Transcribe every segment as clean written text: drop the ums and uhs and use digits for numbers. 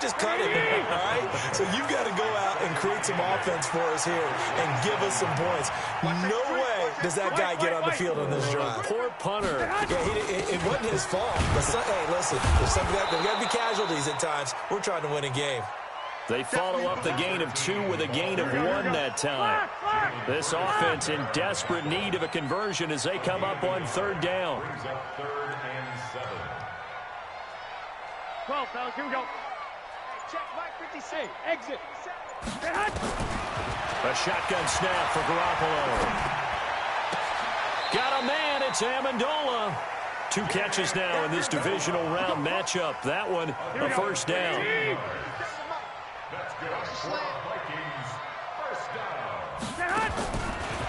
just cut him, all right? So you've got to go out and create some offense for us here and give us some points. No way does that guy get on the field on this drive. Poor punter. Yeah, it wasn't his fault. But hey, listen, there's got to be casualties at times. We're trying to win a game. They follow up the gain of 2 with a gain of 1 that time. This offense in desperate need of a conversion as they come up on 3rd down. 12, fellas, here we go. Check, Mike 56. Exit. A shotgun snap for Garoppolo. Got a man, it's Amendola. 2 catches now in this divisional round matchup. That one, a first down.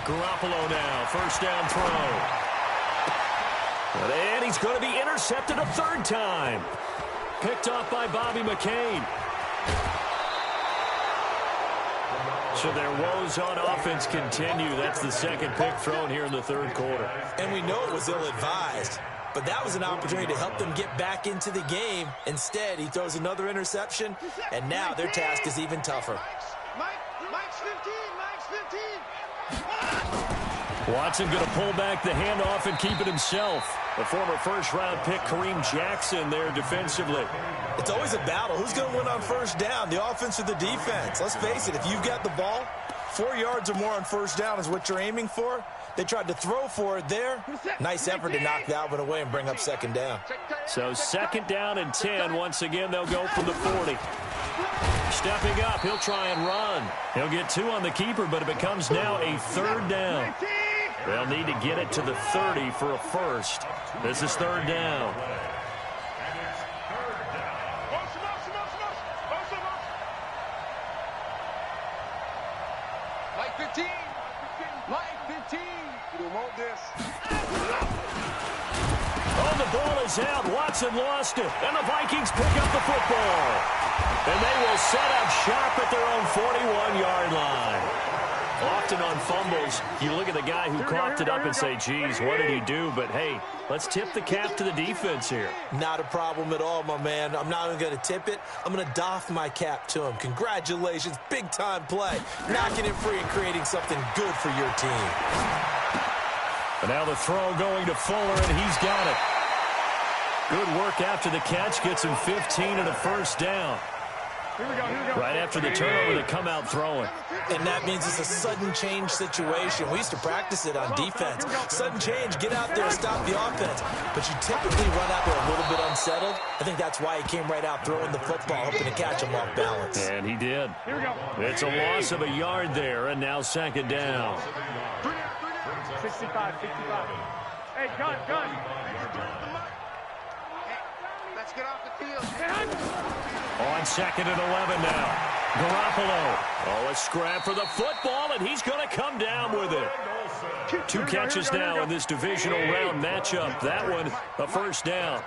Garoppolo now, first down throw. And he's going to be intercepted a 3rd time. Picked off by Bobby McCain. So their woes on offense continue. That's the 2nd pick thrown here in the 3rd quarter. And we know it was ill-advised, but that was an opportunity to help them get back into the game. Instead, he throws another interception, and now their task is even tougher. Mike's 15. Mike's 15. Watson going to pull back the handoff and keep it himself. The former first-round pick, Kareem Jackson, there defensively. It's always a battle. Who's going to win on first down, the offense or the defense? Let's face it, if you've got the ball, 4 yards or more on first down is what you're aiming for. They tried to throw for it there. Nice effort to knock that one away and bring up 2nd down. So 2nd down and 10. Once again, they'll go from the 40. Stepping up, he'll try and run. He'll get 2 on the keeper, but it becomes now a 3rd down. They'll need to get it to the 30 for a first. This is 3rd down. Mike 15. Mike 15. You don't want this. Oh, the ball is out. Watson lost it. And the Vikings pick up the football. And they will set up shop at their own 41-yard line. Often on fumbles, you look at the guy who coughed it up and say, geez, what did he do? But, hey, let's tip the cap to the defense here. Not a problem at all, my man. I'm not even going to tip it. I'm going to doff my cap to him. Congratulations. Big-time play. Knocking it free and creating something good for your team. And now the throw going to Fuller, and he's got it. Good work after the catch. Gets him 15 and a first down. Here we go. Right after the turnover, they come out throwing. And that means it's a sudden change situation. We used to practice it on defense. Sudden change, get out there, stop the offense. But you typically run out there a little bit unsettled. I think that's why he came right out throwing the football, hoping to catch him off balance. And he did. It's a loss of a yard there, and now 2nd down. 65. Hey, gun. Let's get off the field. On 2nd and 11 now. Garoppolo. Oh, a scrap for the football, and he's going to come down with it. 2 catches now in this divisional round matchup. That one, a first down.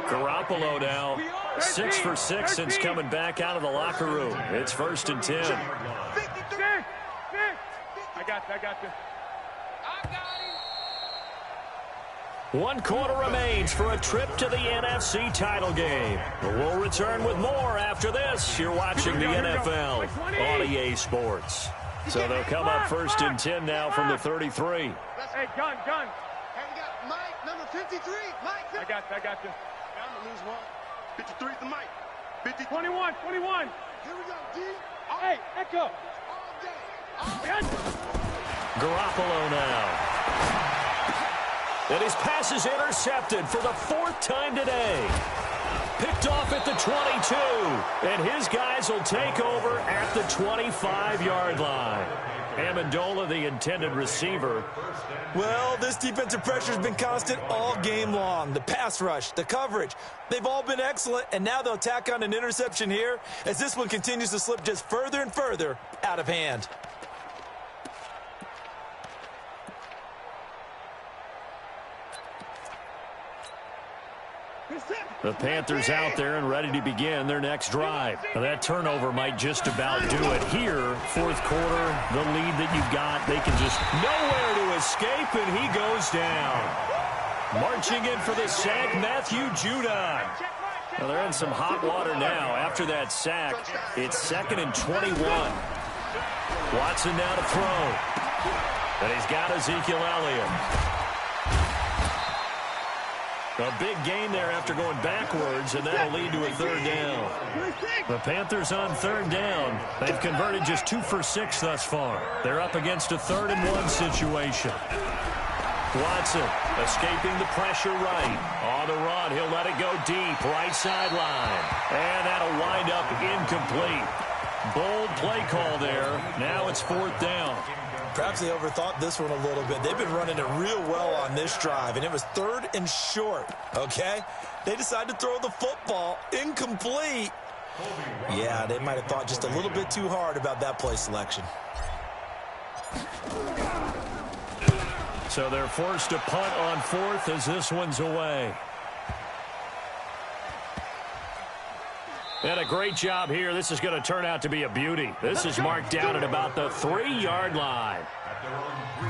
Garoppolo now, 6 for 6 since coming back out of the locker room. It's 1st and 10. I got you. 1 quarter remains for a trip to the NFC title game. We'll return with more after this. You're watching the NFL on EA Sports. So they'll come up 1st and 10 now from the 33. Hey, gun. Hey, we got Mike, number 53. Mike. I got you. I'm going to lose one. 53 to Mike. 21. Here we go, D. Hey, Echo. All day. Garoppolo now. And his pass is intercepted for the 4th time today. Picked off at the 22. And his guys will take over at the 25-yard line. Amendola, the intended receiver. Well, this defensive pressure has been constant all game long. The pass rush, the coverage, they've all been excellent, and now they'll tack on an interception here as this one continues to slip just further and further out of hand. The Panthers out there and ready to begin their next drive. Now that turnover might just about do it here. 4th quarter, the lead that you've got, they can just nowhere to escape, and he goes down. Marching in for the sack, Matthew Judon. Well, they're in some hot water now. After that sack, it's 2nd and 21. Watson now to throw. And he's got Ezekiel Elliott. A big gain there after going backwards, and that'll lead to a 3rd down. The Panthers on 3rd down. They've converted just 2 for 6 thus far. They're up against a 3rd and 1 situation. Watson escaping the pressure right. On the run, he'll let it go deep, right sideline. And that'll wind up incomplete. Bold play call there. Now it's 4th down. Perhaps they overthought this one a little bit. They've been running it real well on this drive, and it was 3rd and short, okay? They decided to throw the football incomplete. Yeah, they might have thought just a little bit too hard about that play selection. So they're forced to punt on 4th as this one's away. And a great job here. This is going to turn out to be a beauty. This is marked down at about the 3-yard line.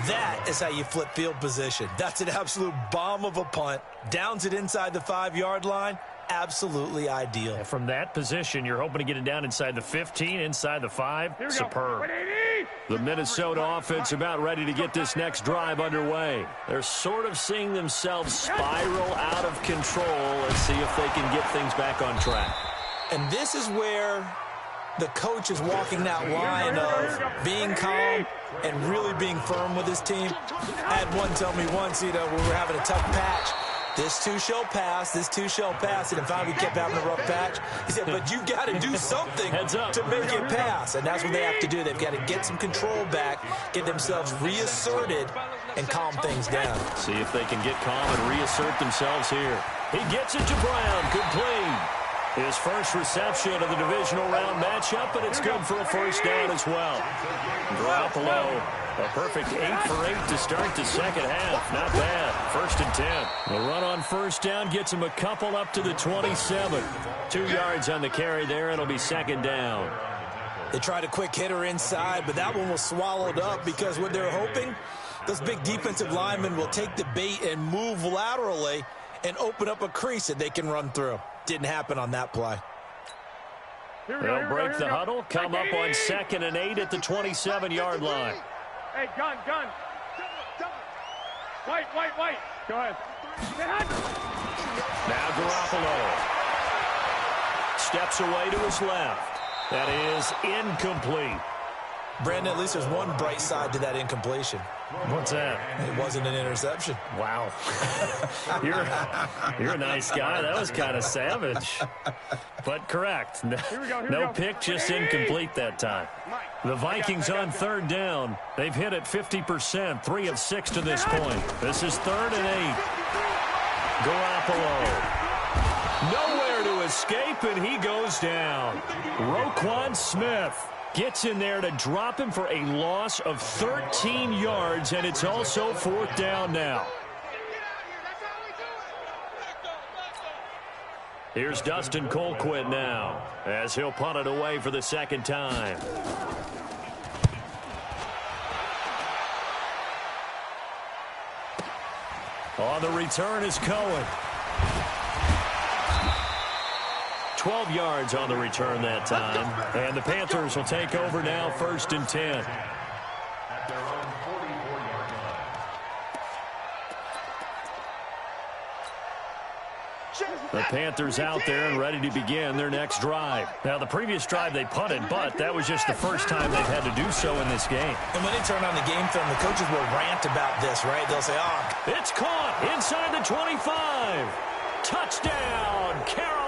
That is how you flip field position. That's an absolute bomb of a punt. Downs it inside the 5-yard line. Absolutely ideal. And from that position, you're hoping to get it down inside the 15, inside the 5. Superb. The Minnesota offense about ready to get this next drive underway. They're sort of seeing themselves spiral out of control. Let's see if they can get things back on track. And this is where the coach is walking that line of being calm and really being firm with his team. I had one tell me once, when we were having a tough patch, this too shall pass, this too shall pass. And finally we kept having a rough patch. He said, but you got to do something to make it pass. And that's what they have to do. They've got to get some control back, get themselves reasserted, and calm things down. See if they can get calm and reassert themselves here. He gets it to Brown, complete. His first reception of the divisional round matchup, and it's good for a 1st down as well. Garoppolo, a perfect 8 for 8 to start the 2nd half. Not bad. 1st and 10. The run on 1st down gets him a couple up to the 27. 2 yards on the carry there. It'll be 2nd down. They tried a quick hitter inside, but that one was swallowed up because what they're hoping, those big defensive linemen will take the bait and move laterally and open up a crease that they can run through. Didn't happen on that play. They'll break the huddle, come up on 2nd and 8 at the 27-yard line. Hey, gun. White. Go ahead. Now Garoppolo steps away to his left. That is incomplete. Brandon, at least there's one bright side to that incompletion. What's that? It wasn't an interception. Wow. You're a nice guy. That was kind of savage. But correct. No pick, just incomplete that time. The Vikings on 3rd down. They've hit it 50%, 3 of 6 to this point. This is 3rd and 8. Garoppolo. Nowhere to escape, and he goes down. Roquan Smith gets in there to drop him for a loss of 13 yards, and it's also 4th down now. Here's Dustin Colquitt now, as he'll punt it away for the 2nd time. On the return is Cohen. 12 yards on the return that time. And the Panthers will take over now, 1st and 10. The Panthers out there and ready to begin their next drive. Now, the previous drive they punted, but that was just the first time they've had to do so in this game. And when they turn on the game film, the coaches will rant about this, right? They'll say, It's caught inside the 25. Touchdown, Carolina.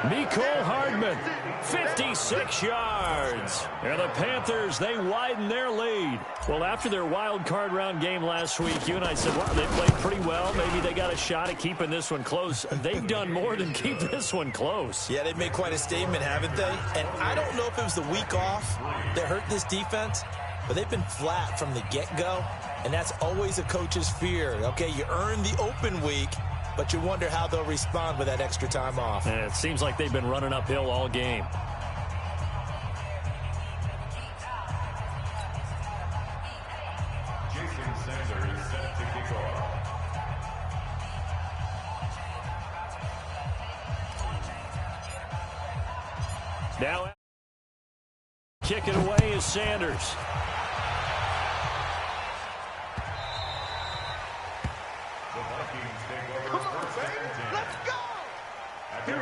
Mecole Hardman, 56 yards. And the Panthers, they widen their lead. Well, after their wild card round game last week, you and I said, wow, they played pretty well. Maybe they got a shot at keeping this one close. They've done more than keep this one close. Yeah, they've made quite a statement, haven't they? And I don't know if it was the week off that hurt this defense, but they've been flat from the get-go, and that's always a coach's fear. Okay, you earn the open week, but you wonder how they'll respond with that extra time off. And it seems like they've been running uphill all game. Jason Sanders is set to kick off. Now kick it away is Sanders.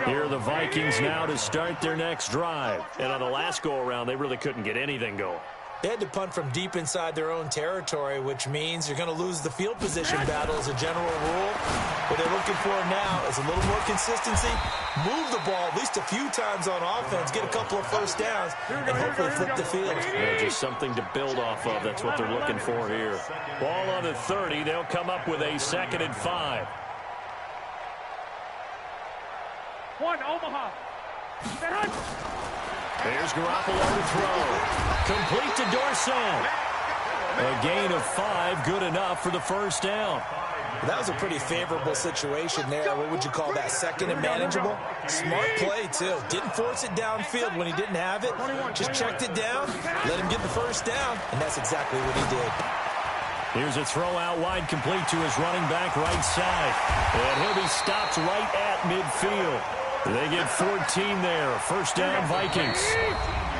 Here are the Vikings now to start their next drive. And on the last go-around, they really couldn't get anything going. They had to punt from deep inside their own territory, which means you're going to lose the field position battle as a general rule. What they're looking for now is a little more consistency, move the ball at least a few times on offense, get a couple of first downs, and hopefully flip the field. Yeah, just something to build off of. That's what they're looking for here. Ball on the 30. They'll come up with a 2nd and 5. One, Omaha. There's Garoppolo to throw. Complete to Dorsett. A gain of 5, good enough for the first down. That was a pretty favorable situation there. What would you call that? 2nd and manageable? Smart play, too. Didn't force it downfield when he didn't have it. Just checked it down, let him get the first down, and that's exactly what he did. Here's a throw out wide, complete to his running back right side. And he'll be stopped right at midfield. They get 14 there. First down, Vikings.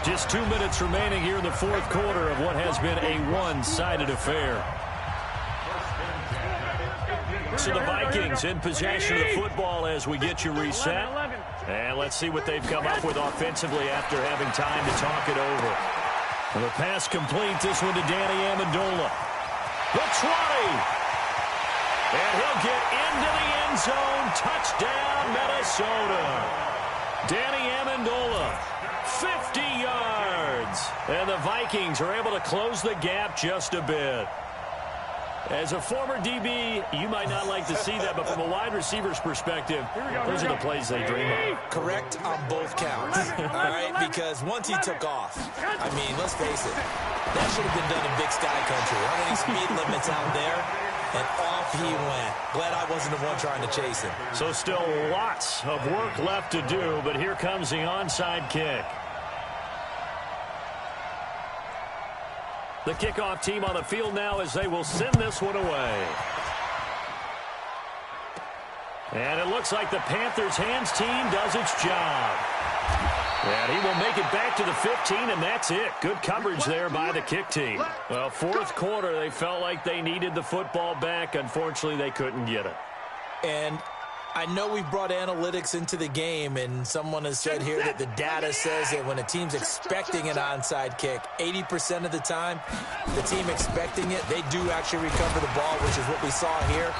Just 2 minutes remaining here in the fourth quarter of what has been a one-sided affair. So the Vikings in possession of the football as we get you reset. And let's see what they've come up with offensively after having time to talk it over. And the pass complete, this one to Danny Amendola. The 20. And he'll get into the end zone. Touchdown, Minnesota. Danny Amendola, 50 yards. And the Vikings are able to close the gap just a bit. As a former DB, you might not like to see that, but from a wide receiver's perspective, those are the plays they dream of. Correct on both counts, all right? Because once he took off, I mean, let's face it, that should have been done in Big Sky Country. How many speed limits out there? And off he went. Glad I wasn't the one trying to chase him. So still lots of work left to do, but here comes the onside kick. The kickoff team on the field now as they will send this one away. And it looks like the Panthers' hands team does its job. And he will make it back to the 15, and that's it. Good coverage there by the kick team. Well, fourth quarter, they felt like they needed the football back. Unfortunately, they couldn't get it. And I know we've brought analytics into the game, and someone has said here that the data says that when a team's expecting an onside kick, 80% of the time, the team expecting it, they do actually recover the ball, which is what we saw here.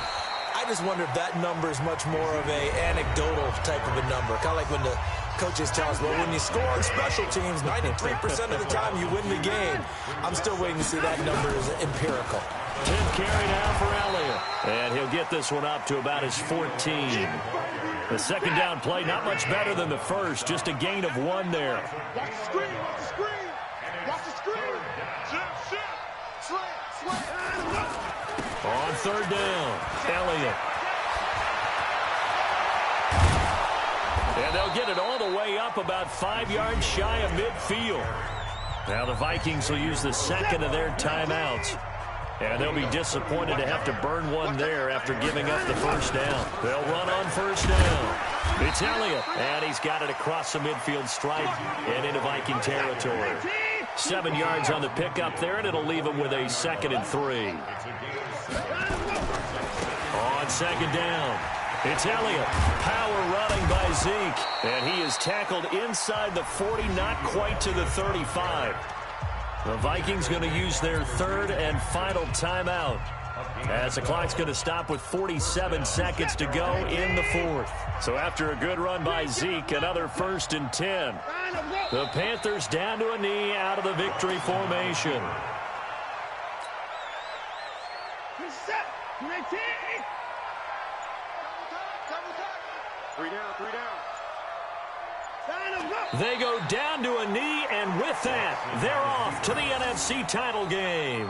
I just wonder if that number is much more of a anecdotal type of a number, kind of like when the coaches tell us, well, when you score on special teams, 93% of the time you win the game. I'm still waiting to see that number is empirical. 10th carry now for Elliott. And he'll get this one up to about his 14. The second down play, not much better than the first, just a gain of 1 there. Watch the screen, watch the screen. Watch the screen. Slant. On third down, Elliott. And they'll get it all the way up about 5 yards shy of midfield. Now the Vikings will use the second of their timeouts. And they'll be disappointed to have to burn one there after giving up the first down. They'll run on first down. It's Elliott, and he's got it across the midfield stripe and into Viking territory. 7 yards on the pickup there, and it'll leave him with a 2nd and 3. On second down, it's Elliott. Power running by Zeke, and he is tackled inside the 40, not quite to the 35. The Vikings going to use their third and final timeout as the clock's going to stop with 47 seconds to go in the fourth. So after a good run by Zeke, another 1st and 10. The Panthers down to a knee out of the victory formation. Three down. They go down to a knee, and with that, they're off to the NFC title game.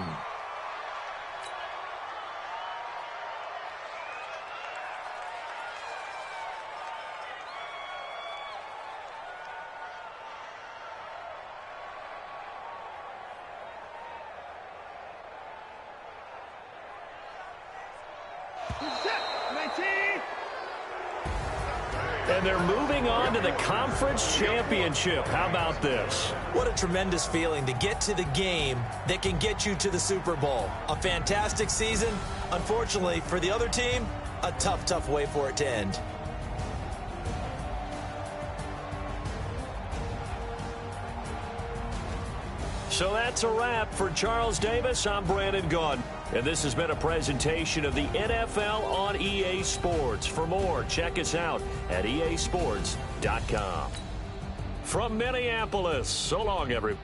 And they're moving on to the conference championship. How about this? What a tremendous feeling to get to the game that can get you to the Super Bowl. A fantastic season. Unfortunately, for the other team, a tough, tough way for it to end. So that's a wrap for Charles Davis. I'm Brandon Gaudin. And this has been a presentation of the NFL on EA Sports. For more, check us out at easports.com. From Minneapolis, so long, everyone.